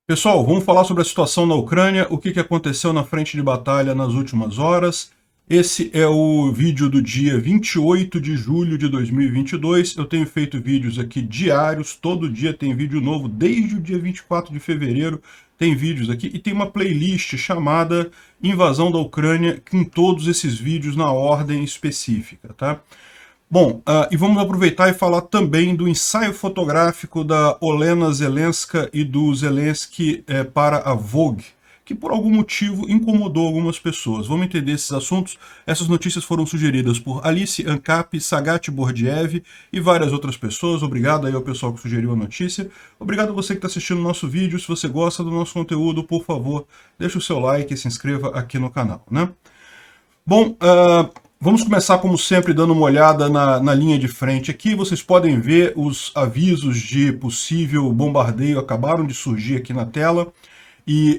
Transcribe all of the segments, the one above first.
Pessoal, vamos falar sobre a situação na Ucrânia, o que aconteceu na frente de batalha nas últimas horas. Esse é o vídeo do dia 28 de julho de 2022. Eu tenho feito vídeos aqui diários, todo dia tem vídeo novo, desde o dia 24 de fevereiro tem vídeos aqui. E tem uma playlist chamada Invasão da Ucrânia, com todos esses vídeos na ordem específica, tá? Bom, e vamos aproveitar e falar também do ensaio fotográfico da Olena Zelenska e do Zelensky para a Vogue, que por algum motivo incomodou algumas pessoas. Vamos entender esses assuntos. Essas notícias foram sugeridas por Alice Ancap, Sagat Bordiev e várias outras pessoas. Obrigado aí ao pessoal que sugeriu a notícia. Obrigado a você que está assistindo o nosso vídeo. Se você gosta do nosso conteúdo, por favor, deixe o seu like e se inscreva aqui no canal, né? Bom, vamos começar, como sempre, dando uma olhada na linha de frente aqui. Vocês podem ver os avisos de possível bombardeio acabaram de surgir aqui na tela. E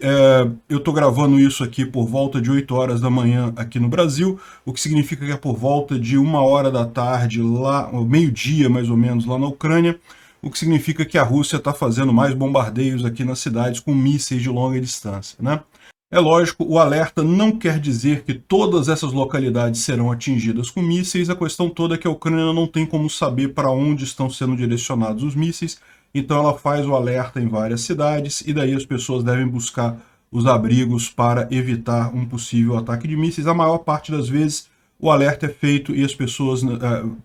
eu estou gravando isso aqui por volta de 8 horas da manhã aqui no Brasil, o que significa que é por volta de 1 hora da tarde, lá, meio-dia mais ou menos, lá na Ucrânia, o que significa que a Rússia está fazendo mais bombardeios aqui nas cidades com mísseis de longa distância, né? É lógico, o alerta não quer dizer que todas essas localidades serão atingidas com mísseis. A questão toda é que a Ucrânia não tem como saber para onde estão sendo direcionados os mísseis, então ela faz o alerta em várias cidades e daí as pessoas devem buscar os abrigos para evitar um possível ataque de mísseis. A maior parte das vezes o alerta é feito e as pessoas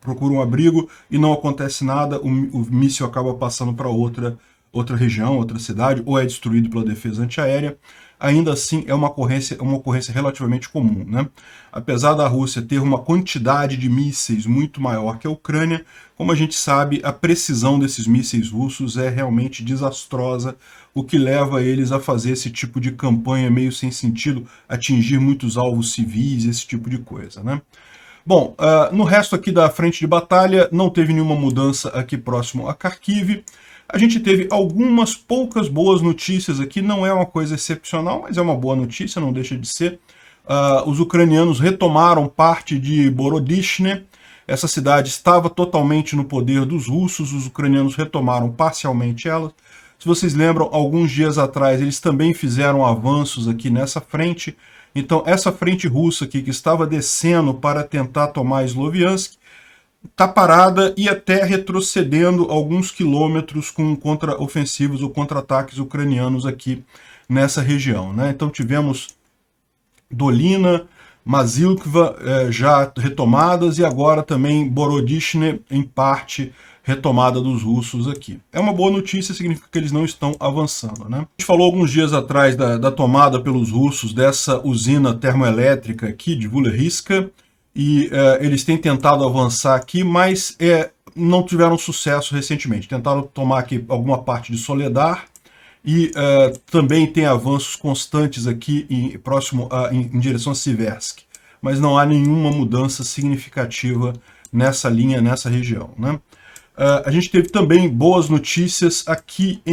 procuram um abrigo e não acontece nada, o míssil acaba passando para outra região, outra cidade, ou é destruído pela defesa antiaérea. Ainda assim é uma ocorrência relativamente comum, né? Apesar da Rússia ter uma quantidade de mísseis muito maior que a Ucrânia, como a gente sabe, a precisão desses mísseis russos é realmente desastrosa, o que leva eles a fazer esse tipo de campanha meio sem sentido, atingir muitos alvos civis, esse tipo de coisa, né? Bom, no resto aqui da frente de batalha não teve nenhuma mudança aqui próximo a Kharkiv. A gente teve algumas poucas boas notícias aqui, não é uma coisa excepcional, mas é uma boa notícia, não deixa de ser. Os ucranianos retomaram parte de Borodishne, essa cidade estava totalmente no poder dos russos, os ucranianos retomaram parcialmente ela. Se vocês lembram, alguns dias atrás eles também fizeram avanços aqui nessa frente, então essa frente russa aqui que estava descendo para tentar tomar Sloviansk, está parada e até retrocedendo alguns quilômetros com contraofensivos ou contra-ataques ucranianos aqui nessa região, né? Então tivemos Dolina, Mazilkva já retomadas e agora também Borodishne em parte retomada dos russos aqui. É uma boa notícia, significa que eles não estão avançando, né? A gente falou alguns dias atrás da tomada pelos russos dessa usina termoelétrica aqui de Vuleriska, e eles têm tentado avançar aqui, mas não tiveram sucesso recentemente. Tentaram tomar aqui alguma parte de Soledar e também tem avanços constantes aqui próximo em direção a Siversk, mas não há nenhuma mudança significativa nessa linha, nessa região, né? A gente teve também boas notícias aqui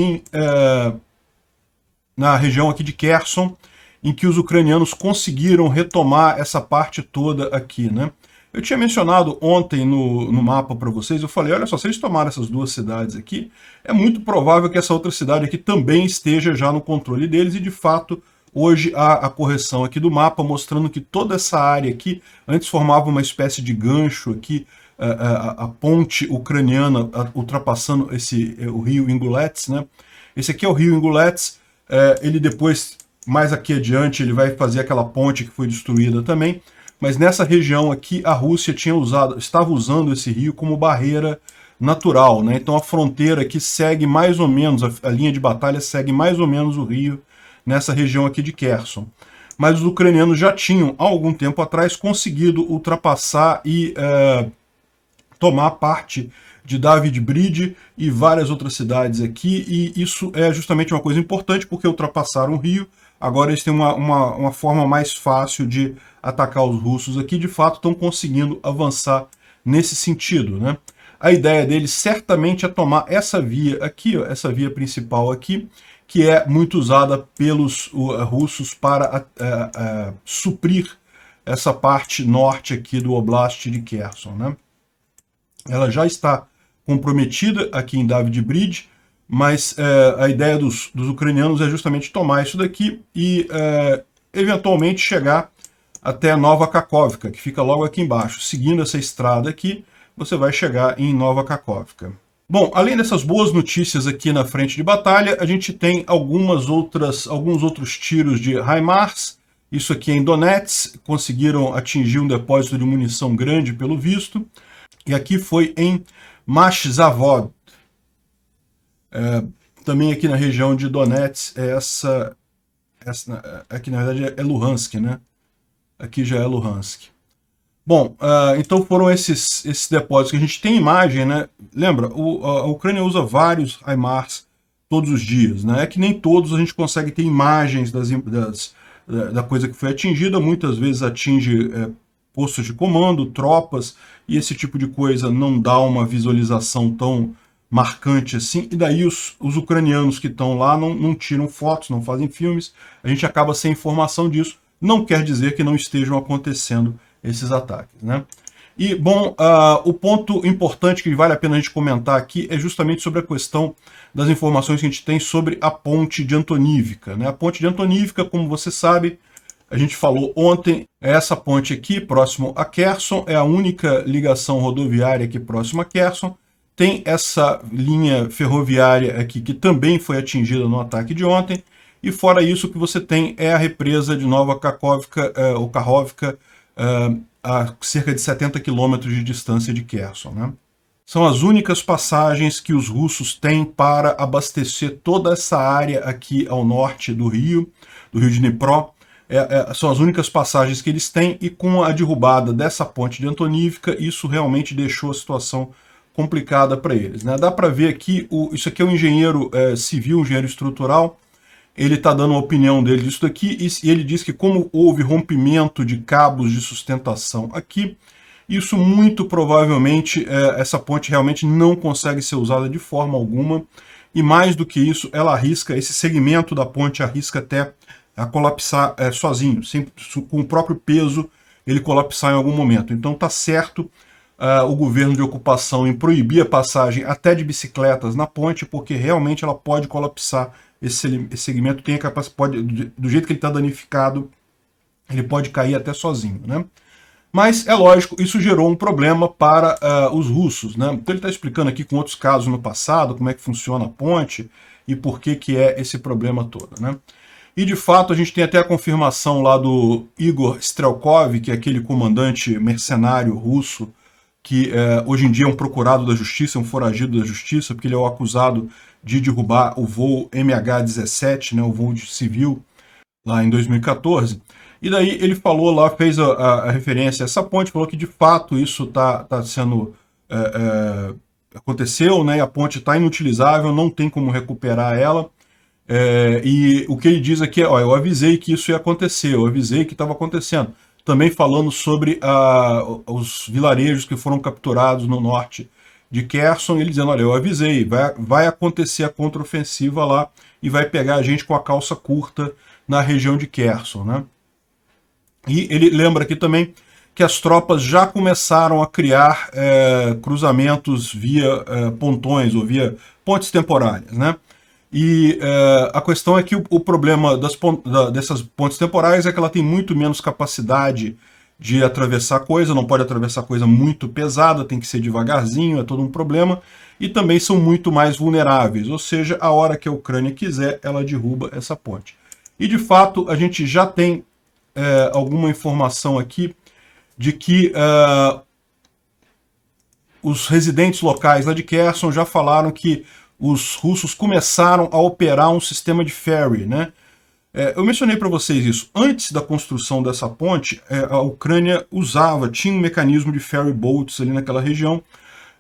na região aqui de Kherson, em que os ucranianos conseguiram retomar essa parte toda aqui, né? Eu tinha mencionado ontem no mapa para vocês, eu falei, olha só, se eles tomaram essas duas cidades aqui, é muito provável que essa outra cidade aqui também esteja já no controle deles, e de fato, hoje há a correção aqui do mapa, mostrando que toda essa área aqui, antes formava uma espécie de gancho aqui, a ponte ucraniana ultrapassando o rio Ingulets, né? Esse aqui é o rio Ingulets, ele depois, mais aqui adiante, ele vai fazer aquela ponte que foi destruída também, mas nessa região aqui a Rússia estava usando esse rio como barreira natural, né? Então a fronteira aqui segue mais ou menos, a linha de batalha segue mais ou menos o rio nessa região aqui de Kherson. Mas os ucranianos já tinham, há algum tempo atrás, conseguido ultrapassar e tomar parte de Davydiv e várias outras cidades aqui, e isso é justamente uma coisa importante, porque ultrapassaram o rio, agora eles têm uma forma mais fácil de atacar os russos aqui, de fato estão conseguindo avançar nesse sentido, né? A ideia deles certamente é tomar essa via aqui, ó, essa via principal aqui, que é muito usada pelos russos para suprir essa parte norte aqui do Oblast de Kherson, né? Ela já está comprometida aqui em Davydiv, mas a ideia dos ucranianos é justamente tomar isso daqui e eventualmente chegar até Nova Kakhovka, que fica logo aqui embaixo. Seguindo essa estrada aqui, você vai chegar em Nova Kakhovka. Bom, além dessas boas notícias aqui na frente de batalha, a gente tem alguns outros tiros de HIMARS. Isso aqui é em Donetsk, conseguiram atingir um depósito de munição grande pelo visto. E aqui foi em Mashzavod. Também aqui na região de Donetsk, aqui na verdade é Luhansk, né? Aqui já é Luhansk. Bom, então foram esses depósitos que a gente tem imagem, né? Lembra, a Ucrânia usa vários HIMARS todos os dias, né? É que nem todos a gente consegue ter imagens da coisa que foi atingida, muitas vezes atinge postos de comando, tropas, e esse tipo de coisa não dá uma visualização tão marcante assim, e daí os ucranianos que estão lá não tiram fotos, não fazem filmes, a gente acaba sem informação disso. Não quer dizer que não estejam acontecendo esses ataques, né? E, bom, o ponto importante que vale a pena a gente comentar aqui é justamente sobre a questão das informações que a gente tem sobre a ponte de Antonivka, né? A ponte de Antonivka, como você sabe, a gente falou ontem, é essa ponte aqui, próximo a Kherson, é a única ligação rodoviária aqui próximo a Kherson. Tem essa linha ferroviária aqui que também foi atingida no ataque de ontem. E fora isso, o que você tem é a represa de Nova Kakhovka, ou Kakhovka, a cerca de 70 quilômetros de distância de Kherson, né? São as únicas passagens que os russos têm para abastecer toda essa área aqui ao norte do rio de Dnipro. São as únicas passagens que eles têm, e com a derrubada dessa ponte de Antonivka, isso realmente deixou a situação complicada para eles, né? Dá para ver aqui, isso aqui é um engenheiro civil, um engenheiro estrutural. Ele está dando a opinião dele disso daqui, e ele diz que como houve rompimento de cabos de sustentação aqui, isso muito provavelmente, essa ponte realmente não consegue ser usada de forma alguma, e mais do que isso, ela arrisca, esse segmento da ponte arrisca até a colapsar sozinho, com o próprio peso, ele colapsar em algum momento. Então está certo o governo de ocupação em proibir a passagem até de bicicletas na ponte, porque realmente ela pode colapsar. Esse segmento tem a capacidade, do jeito que ele está danificado, ele pode cair até sozinho, né? Mas, é lógico, isso gerou um problema para os russos, né? Então ele está explicando aqui com outros casos no passado, como é que funciona a ponte e por que é esse problema todo, né? E, de fato, a gente tem até a confirmação lá do Igor Strelkov, que é aquele comandante mercenário russo, que hoje em dia é um procurado da justiça, um foragido da justiça, porque ele é o acusado de derrubar o voo MH17, né, o voo civil, lá em 2014. E daí ele falou lá, fez a referência a essa ponte, falou que de fato isso tá sendo... aconteceu, né, a ponte está inutilizável, não tem como recuperar ela. E o que ele diz aqui é, ó, eu avisei que isso ia acontecer, eu avisei que estava acontecendo. Também falando sobre os vilarejos que foram capturados no norte de Kherson, ele dizendo, olha, eu avisei, vai acontecer a contraofensiva lá e vai pegar a gente com a calça curta na região de Kherson, né? E ele lembra aqui também que as tropas já começaram a criar cruzamentos via pontões ou via pontes temporárias, né? E a questão é que o problema dessas pontes temporárias é que ela tem muito menos capacidade de atravessar coisa, não pode atravessar coisa muito pesada, tem que ser devagarzinho, é todo um problema, e também são muito mais vulneráveis, ou seja, a hora que a Ucrânia quiser, ela derruba essa ponte. E de fato, a gente já tem alguma informação aqui de que os residentes locais lá de Kherson já falaram que os russos começaram a operar um sistema de ferry, né? Eu mencionei para vocês isso. Antes da construção dessa ponte, a Ucrânia tinha um mecanismo de ferry boats ali naquela região.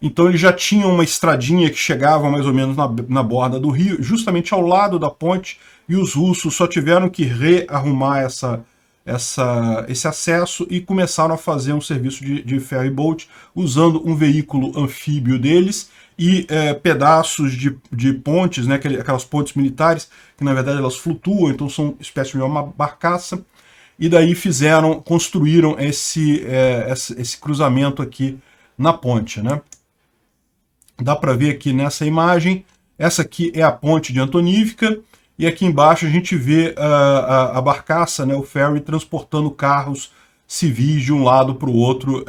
Então eles já tinham uma estradinha que chegava mais ou menos na borda do rio, justamente ao lado da ponte, e os russos só tiveram que rearrumar esse acesso e começaram a fazer um serviço de ferry boat usando um veículo anfíbio deles e pedaços de pontes, né, aquelas pontes militares, que na verdade elas flutuam, então são uma espécie de uma barcaça, e daí construíram esse cruzamento aqui na ponte, né? Dá para ver aqui nessa imagem, Essa aqui é a ponte de Antonivka, e aqui embaixo a gente vê a barcaça, né, o ferry, transportando carros civis de um lado para o outro,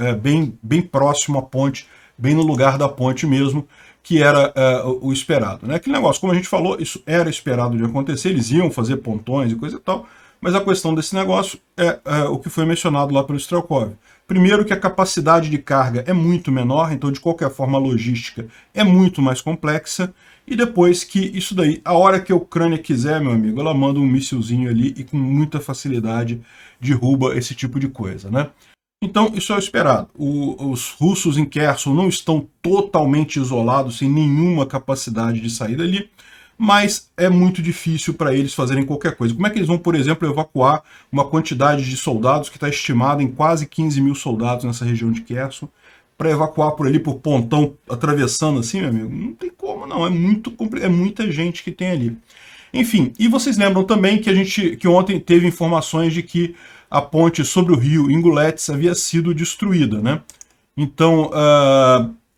bem próximo à ponte, bem no lugar da ponte mesmo, que era o esperado. Né? Aquele negócio, como a gente falou, isso era esperado de acontecer, eles iam fazer pontões e coisa e tal, mas a questão desse negócio é o que foi mencionado lá pelo Strelkov. Primeiro que a capacidade de carga é muito menor, então de qualquer forma a logística é muito mais complexa, e depois que isso daí, a hora que a Ucrânia quiser, meu amigo, ela manda um missilzinho ali e com muita facilidade derruba esse tipo de coisa, né? Então, isso é o esperado. Os russos em Kherson não estão totalmente isolados, sem nenhuma capacidade de sair dali, mas é muito difícil para eles fazerem qualquer coisa. Como é que eles vão, por exemplo, evacuar uma quantidade de soldados que está estimada em quase 15 mil soldados nessa região de Kherson, para evacuar por ali, por pontão, atravessando assim, meu amigo? Não tem como, não. É muita gente que tem ali. Enfim, e vocês lembram também que ontem teve informações de que a ponte sobre o rio Ingulets havia sido destruída, né? Então,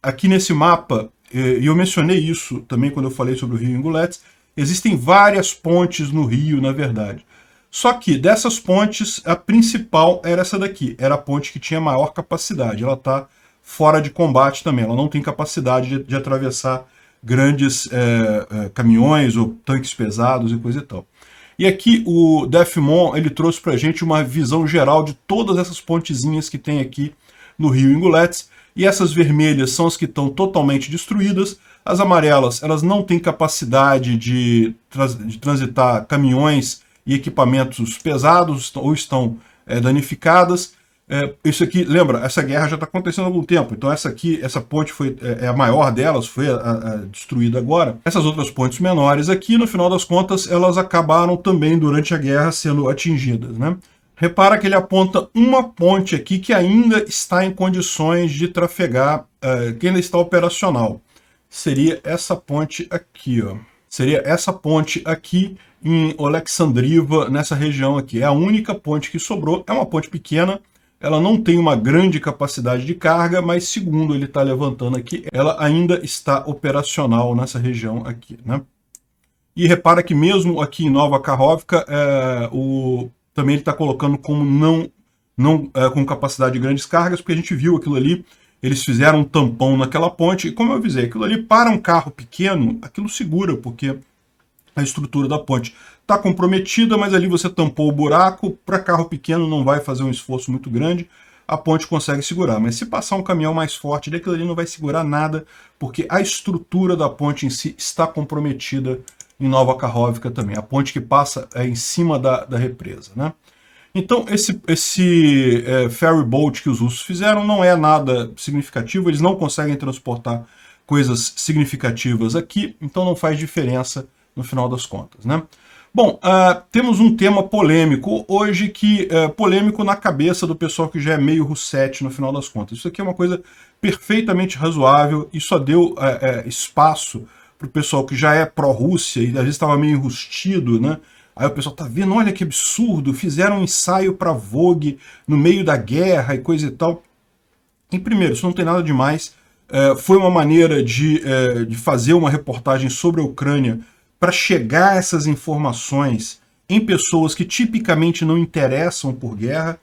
aqui nesse mapa, e eu mencionei isso também quando eu falei sobre o rio Ingulets, existem várias pontes no rio, na verdade. Só que dessas pontes, a principal era essa daqui, era a ponte que tinha maior capacidade. Ela está fora de combate também, ela não tem capacidade de atravessar grandes caminhões ou tanques pesados e coisa e tal. E aqui o Defmon, ele trouxe para a gente uma visão geral de todas essas pontezinhas que tem aqui no rio Ingulets, e essas vermelhas são as que estão totalmente destruídas, as amarelas elas não têm capacidade de transitar caminhões e equipamentos pesados ou estão danificadas. Isso aqui, lembra, essa guerra já está acontecendo há algum tempo, então essa ponte é a maior delas, foi destruída agora. Essas outras pontes menores aqui, no final das contas, elas acabaram também durante a guerra sendo atingidas, né? Repara que ele aponta uma ponte aqui que ainda está em condições de trafegar, que ainda está operacional. Seria essa ponte aqui, ó. Seria essa ponte aqui em Oleksandriva, nessa região aqui. É a única ponte que sobrou, é uma ponte pequena, ela não tem uma grande capacidade de carga, mas segundo ele está levantando aqui, ela ainda está operacional nessa região aqui, né? E repara que mesmo aqui em Nova Kakhovka, também ele está colocando como não com capacidade de grandes cargas, porque a gente viu aquilo ali, eles fizeram um tampão naquela ponte, e como eu avisei, aquilo ali para um carro pequeno, aquilo segura, porque a estrutura da ponte está comprometida, mas ali você tampou o buraco, para carro pequeno não vai fazer um esforço muito grande, a ponte consegue segurar. Mas se passar um caminhão mais forte, daquilo ali não vai segurar nada, porque a estrutura da ponte em si está comprometida em Nova Kakhovka também. A ponte que passa em cima da represa, né? Então esse ferry boat que os russos fizeram não é nada significativo, eles não conseguem transportar coisas significativas aqui, então não faz diferença no final das contas, né? Bom, temos um tema polêmico hoje, polêmico na cabeça do pessoal que já é meio russete no final das contas. Isso aqui é uma coisa perfeitamente razoável e só deu espaço para o pessoal que já é pró-Rússia e às vezes estava meio enrustido, né? Aí o pessoal tá vendo, olha que absurdo, fizeram um ensaio para Vogue no meio da guerra e coisa e tal. E primeiro, isso não tem nada demais, foi uma maneira de fazer uma reportagem sobre a Ucrânia para chegar a essas informações em pessoas que tipicamente não interessam por guerra.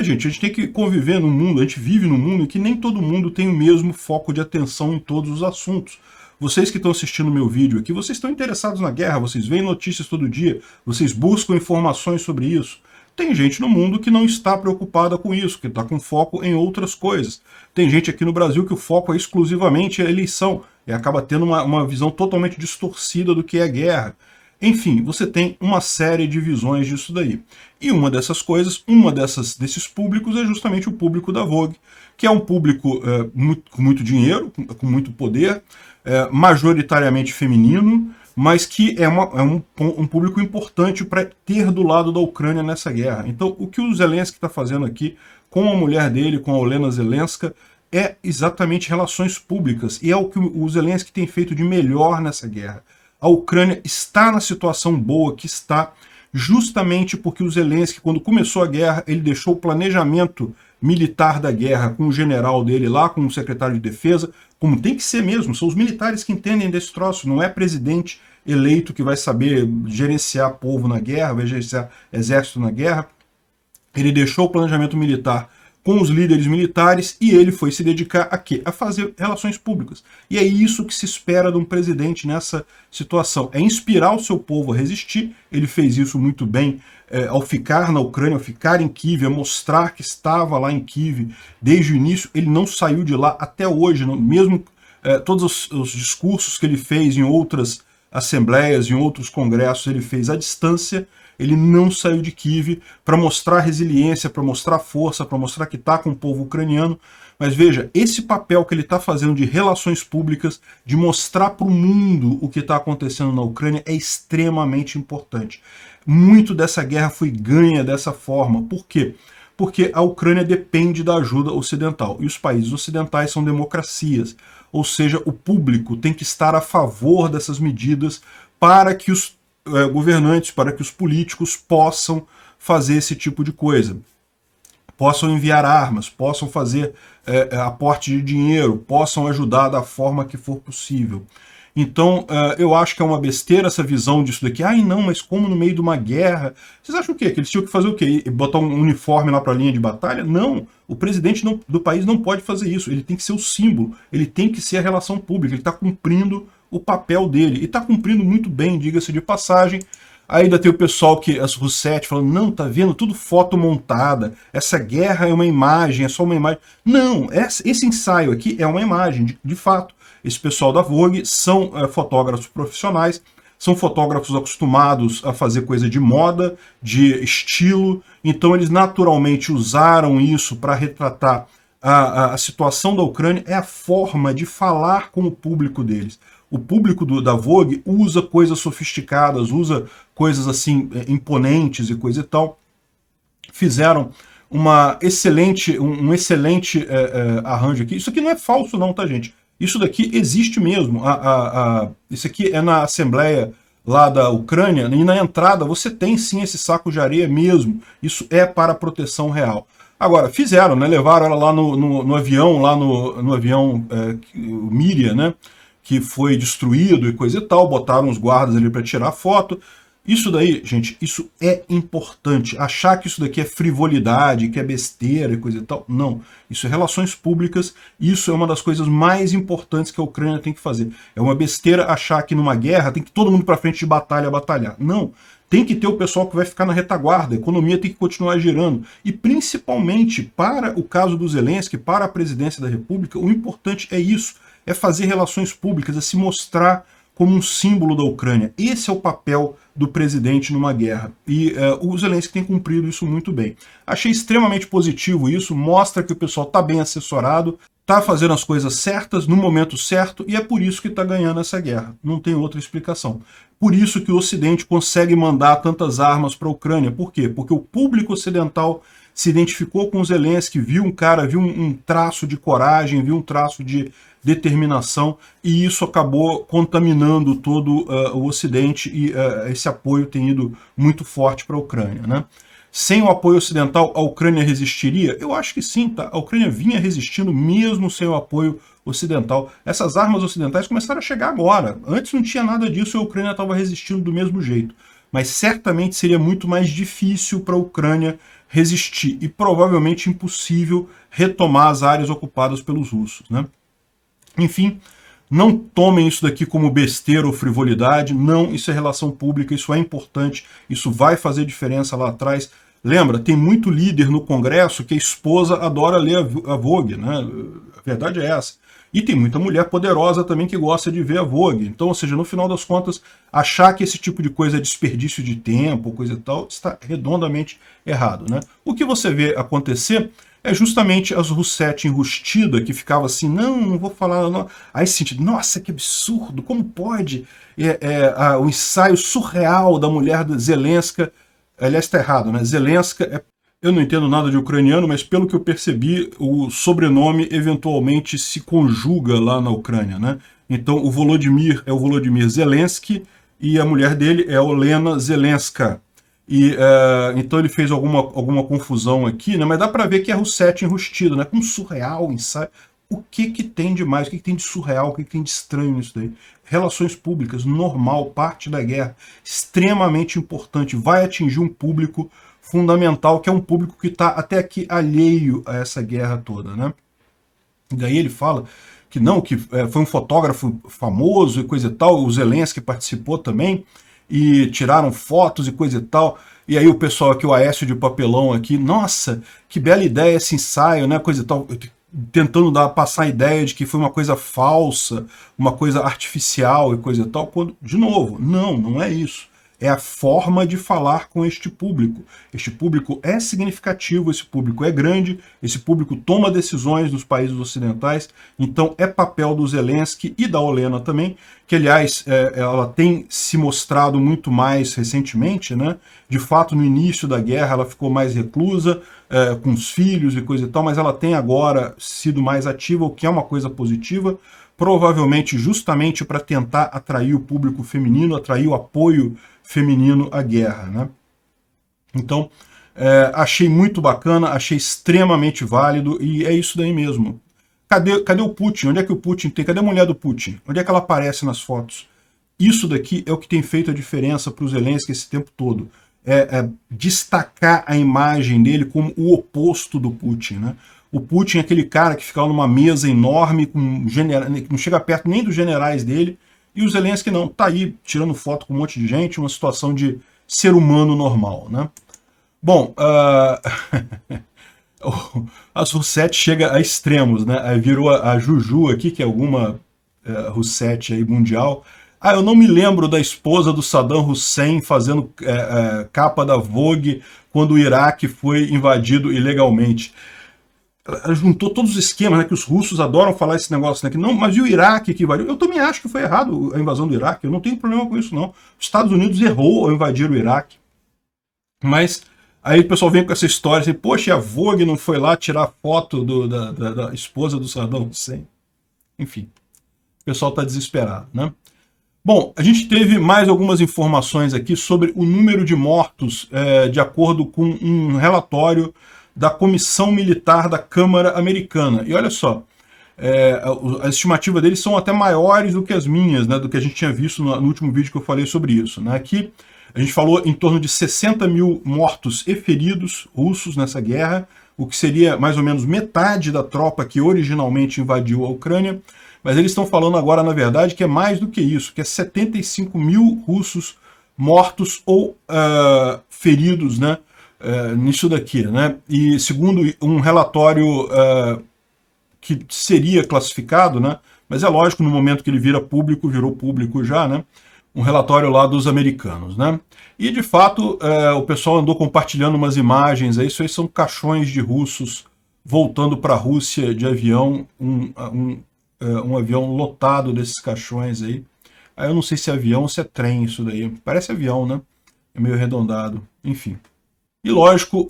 Gente, a gente tem que conviver num mundo, a gente vive num mundo em que nem todo mundo tem o mesmo foco de atenção em todos os assuntos. Vocês que estão assistindo o meu vídeo aqui, vocês estão interessados na guerra, vocês veem notícias todo dia, vocês buscam informações sobre isso. Tem gente no mundo que não está preocupada com isso, que está com foco em outras coisas. Tem gente aqui no Brasil que o foco é exclusivamente a eleição, e acaba tendo uma visão totalmente distorcida do que é guerra. Enfim, você tem uma série de visões disso daí. E uma dessas coisas, desses públicos é justamente o público da Vogue, que é um público com muito dinheiro, com muito poder, majoritariamente feminino, mas que é um público importante para ter do lado da Ucrânia nessa guerra. Então, o que o Zelensky está fazendo aqui com a mulher dele, com a Olena Zelenska, é exatamente relações públicas, e é o que o Zelensky tem feito de melhor nessa guerra. A Ucrânia está na situação boa que está, justamente porque o Zelensky, quando começou a guerra, ele deixou o planejamento militar da guerra com o general dele lá, com o secretário de defesa, como tem que ser mesmo, são os militares que entendem desse troço, não é presidente eleito que vai saber gerenciar povo na guerra, vai gerenciar exército na guerra. Ele deixou o planejamento militar com os líderes militares e ele foi se dedicar a quê? A fazer relações públicas. E é isso que se espera de um presidente nessa situação, é inspirar o seu povo a resistir. Ele fez isso muito bem ao ficar na Ucrânia, ao ficar em Kiev, a mostrar que estava lá em Kiev desde o início. Ele não saiu de lá até hoje, não, mesmo todos os discursos que ele fez em outras assembleias, em outros congressos, ele fez à distância. Ele não saiu de Kiev para mostrar resiliência, para mostrar força, para mostrar que está com o povo ucraniano. Mas veja, esse papel que ele está fazendo de relações públicas, de mostrar para o mundo o que está acontecendo na Ucrânia, é extremamente importante. Muito dessa guerra foi ganha dessa forma. Por quê? Porque a Ucrânia depende da ajuda ocidental. E os países ocidentais são democracias. Ou seja, o público tem que estar a favor dessas medidas para que os governantes, para que os políticos possam fazer esse tipo de coisa. Possam enviar armas, possam fazer aporte de dinheiro, possam ajudar da forma que for possível. Então, eu acho que é uma besteira essa visão disso daqui. Ai, não, mas como no meio de uma guerra? Vocês acham o quê? Que eles tinham que fazer o quê? Botar um uniforme lá para a linha de batalha? Não, o presidente do país não pode fazer isso. Ele tem que ser o símbolo, ele tem que ser a relação pública, ele está cumprindo o papel dele, e está cumprindo muito bem, diga-se de passagem. Aí ainda tem o pessoal que, as Roussetti, falando, não, tá vendo, tudo foto montada, essa guerra é uma imagem, é só uma imagem. Não, esse ensaio aqui é uma imagem, de fato. Esse pessoal da Vogue são fotógrafos profissionais, são fotógrafos acostumados a fazer coisa de moda, de estilo, então eles naturalmente usaram isso para retratar a situação da Ucrânia, é a forma de falar com o público deles. O público da Vogue usa coisas sofisticadas, usa coisas assim imponentes e coisa e tal. Fizeram um excelente arranjo aqui. Isso aqui não é falso não, tá, gente? Isso daqui existe mesmo. Isso aqui é na Assembleia lá da Ucrânia, e na entrada você tem sim esse saco de areia mesmo. Isso é para proteção real. Agora, fizeram, né? Levaram ela lá no avião, no avião Miria, né? Que foi destruído e coisa e tal, botaram os guardas ali para tirar foto. Isso daí, gente, isso é importante. Achar que isso daqui é frivolidade, que é besteira e coisa e tal, não. Isso é relações públicas, isso é uma das coisas mais importantes que a Ucrânia tem que fazer. É uma besteira achar que numa guerra tem que todo mundo para frente de batalha batalhar. Não. Tem que ter o pessoal que vai ficar na retaguarda, a economia tem que continuar girando. E principalmente para o caso do Zelensky, para a presidência da República, o importante é isso. É fazer relações públicas, é se mostrar como um símbolo da Ucrânia. Esse é o papel do presidente numa guerra. E o Zelensky tem cumprido isso muito bem. Achei extremamente positivo isso, mostra que o pessoal está bem assessorado, está fazendo as coisas certas, no momento certo, e é por isso que está ganhando essa guerra. Não tem outra explicação. Por isso que o Ocidente consegue mandar tantas armas para a Ucrânia. Por quê? Porque o público ocidental se identificou com o Zelensky, viu um traço de coragem, viu um traço de determinação, e isso acabou contaminando todo o Ocidente, e esse apoio tem ido muito forte para a Ucrânia, né? Sem o apoio ocidental, a Ucrânia resistiria? Eu acho que sim, tá? A Ucrânia vinha resistindo mesmo sem o apoio ocidental. Essas armas ocidentais começaram a chegar agora. Antes não tinha nada disso e a Ucrânia estava resistindo do mesmo jeito. Mas certamente seria muito mais difícil para a Ucrânia resistir e provavelmente impossível retomar as áreas ocupadas pelos russos, né? Enfim, não tomem isso daqui como besteira ou frivolidade, não, isso é relação pública, isso é importante, isso vai fazer diferença lá atrás. Lembra, tem muito líder no Congresso que a esposa adora ler a Vogue, né? A verdade é essa. E tem muita mulher poderosa também que gosta de ver a Vogue. Então, ou seja, no final das contas, achar que esse tipo de coisa é desperdício de tempo, coisa e tal, está redondamente errado, né? O que você vê acontecer é justamente as Roussetti enrustida, que ficava assim, não vou falar, não. Aí senti, nossa, que absurdo, como pode? O ensaio surreal da mulher de Zelenska, aliás, está errado, né? Zelenska, eu não entendo nada de ucraniano, mas pelo que eu percebi, o sobrenome eventualmente se conjuga lá na Ucrânia, né? Então o Volodymyr é o Volodymyr Zelensky, e a mulher dele é Olena Zelenska. E então ele fez alguma confusão aqui, né? Mas dá para ver que é Rousseff enrustido, né? Com surreal, ensaio. O que tem de mais? O que tem de surreal? O que tem de estranho nisso daí? Relações públicas, normal, parte da guerra, extremamente importante, vai atingir um público fundamental, que é um público que está até aqui alheio a essa guerra toda, né? E daí ele fala que não, que foi um fotógrafo famoso e coisa e tal, o Zelensky participou também, e tiraram fotos e coisa e tal. E aí o pessoal aqui, o Aécio de Papelão aqui, nossa, que bela ideia esse ensaio, né, coisa e tal, tentando passar a ideia de que foi uma coisa falsa, uma coisa artificial e coisa e tal, quando, de novo, não é isso. É a forma de falar com este público. Este público é significativo, esse público é grande, esse público toma decisões nos países ocidentais, então é papel do Zelensky e da Olena também, que aliás ela tem se mostrado muito mais recentemente, né? De fato, no início da guerra ela ficou mais reclusa, com os filhos e coisa e tal, mas ela tem agora sido mais ativa, o que é uma coisa positiva, provavelmente justamente para tentar atrair o público feminino, atrair o apoio feminino à guerra, né? Então, achei muito bacana, achei extremamente válido, e é isso daí mesmo. Cadê o Putin? Onde é que o Putin tem? Cadê a mulher do Putin? Onde é que ela aparece nas fotos? Isso daqui é o que tem feito a diferença para o Zelensky esse tempo todo. Destacar a imagem dele como o oposto do Putin, né? O Putin é aquele cara que fica lá numa mesa enorme, com não chega perto nem dos generais dele, e o Zelensky não, tá aí tirando foto com um monte de gente, uma situação de ser humano normal, né? Bom, a Rousseff chega a extremos, né? Aí virou a Juju aqui, que é alguma Rousseff aí mundial. Eu não me lembro da esposa do Saddam Hussein fazendo capa da Vogue quando o Iraque foi invadido ilegalmente. Ela juntou todos os esquemas, né, que os russos adoram falar esse negócio, né, que não, mas e o Iraque que invadiu? Eu também acho que foi errado a invasão do Iraque, eu não tenho problema com isso, não. Os Estados Unidos errou ao invadir o Iraque. Mas aí o pessoal vem com essa história, assim, poxa, a Vogue não foi lá tirar foto da esposa do Saddam Hussein? Enfim, o pessoal está desesperado, né? Bom, a gente teve mais algumas informações aqui sobre o número de mortos, de acordo com um relatório da Comissão Militar da Câmara Americana. E olha só, as estimativas deles são até maiores do que as minhas, né, do que a gente tinha visto no último vídeo que eu falei sobre isso, né? Aqui a gente falou em torno de 60 mil mortos e feridos russos nessa guerra, o que seria mais ou menos metade da tropa que originalmente invadiu a Ucrânia, mas eles estão falando agora, na verdade, que é mais do que isso, que é 75 mil russos mortos ou feridos, né, nisso daqui, né? E segundo um relatório que seria classificado, né? Mas é lógico, no momento que ele virou público já, né? Um relatório lá dos americanos, né? E de fato, o pessoal andou compartilhando umas imagens aí, isso aí são caixões de russos voltando para a Rússia de avião, um avião lotado desses caixões aí. Aí eu não sei se é avião ou se é trem isso daí. Parece avião, né? É meio arredondado. Enfim. E lógico,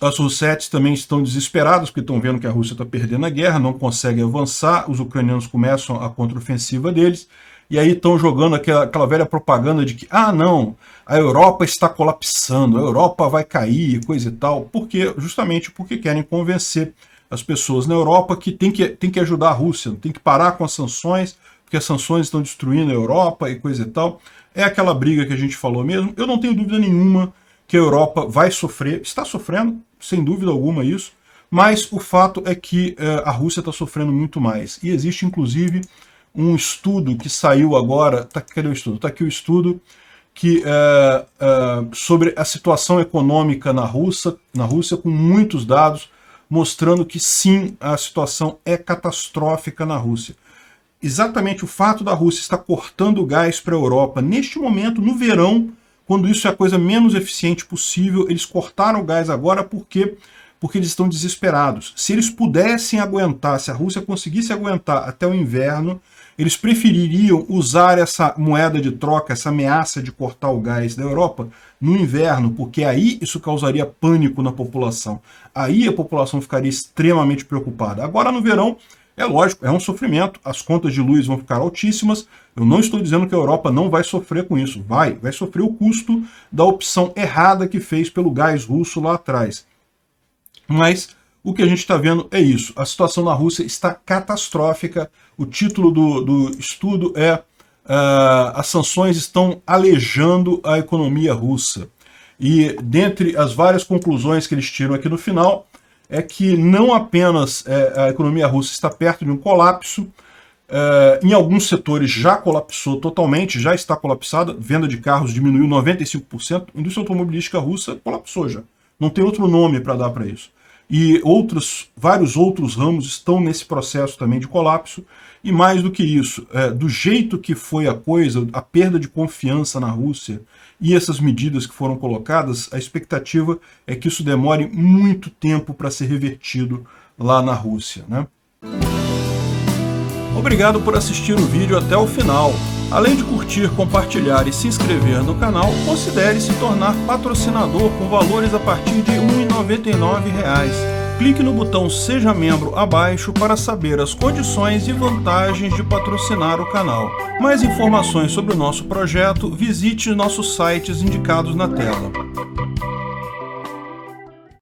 as Roussettes também estão desesperados, porque estão vendo que a Rússia está perdendo a guerra, não consegue avançar, os ucranianos começam a contraofensiva deles, e aí estão jogando aquela velha propaganda de que, não, a Europa está colapsando, a Europa vai cair, coisa e tal, justamente porque querem convencer as pessoas na Europa que tem que ajudar a Rússia, tem que parar com as sanções, porque as sanções estão destruindo a Europa e coisa e tal. É aquela briga que a gente falou mesmo. Eu não tenho dúvida nenhuma que a Europa vai sofrer, está sofrendo, sem dúvida alguma isso, mas o fato é que a Rússia está sofrendo muito mais. E existe, inclusive, um estudo que saiu agora, cadê o estudo? Está aqui o estudo que, sobre a situação econômica na Rússia, com muitos dados, mostrando que sim, a situação é catastrófica na Rússia. Exatamente o fato da Rússia estar cortando gás para a Europa, neste momento, no verão, quando isso é a coisa menos eficiente possível, eles cortaram o gás agora porque eles estão desesperados. Se eles pudessem aguentar, se a Rússia conseguisse aguentar até o inverno, eles prefeririam usar essa moeda de troca, essa ameaça de cortar o gás da Europa no inverno, porque aí isso causaria pânico na população. Aí a população ficaria extremamente preocupada. Agora no verão, É lógico, é um sofrimento, as contas de luz vão ficar altíssimas. Eu não estou dizendo que a Europa não vai sofrer com isso. Vai sofrer o custo da opção errada que fez pelo gás russo lá atrás. Mas o que a gente está vendo é isso. A situação na Rússia está catastrófica. O título do estudo é as sanções estão aleijando a economia russa. E dentre as várias conclusões que eles tiram aqui no final, é que não apenas a economia russa está perto de um colapso, em alguns setores já colapsou totalmente, já está colapsada, venda de carros diminuiu 95%, a indústria automobilística russa colapsou já, não tem outro nome para dar para isso. E vários outros ramos estão nesse processo também de colapso, e mais do que isso, do jeito que foi a coisa, a perda de confiança na Rússia e essas medidas que foram colocadas, a expectativa é que isso demore muito tempo para ser revertido lá na Rússia, né? Obrigado por assistir o vídeo até o final. Além de curtir, compartilhar e se inscrever no canal, considere se tornar patrocinador com valores a partir de R$ 1,99. Clique no botão Seja Membro abaixo para saber as condições e vantagens de patrocinar o canal. Mais informações sobre o nosso projeto, visite nossos sites indicados na tela.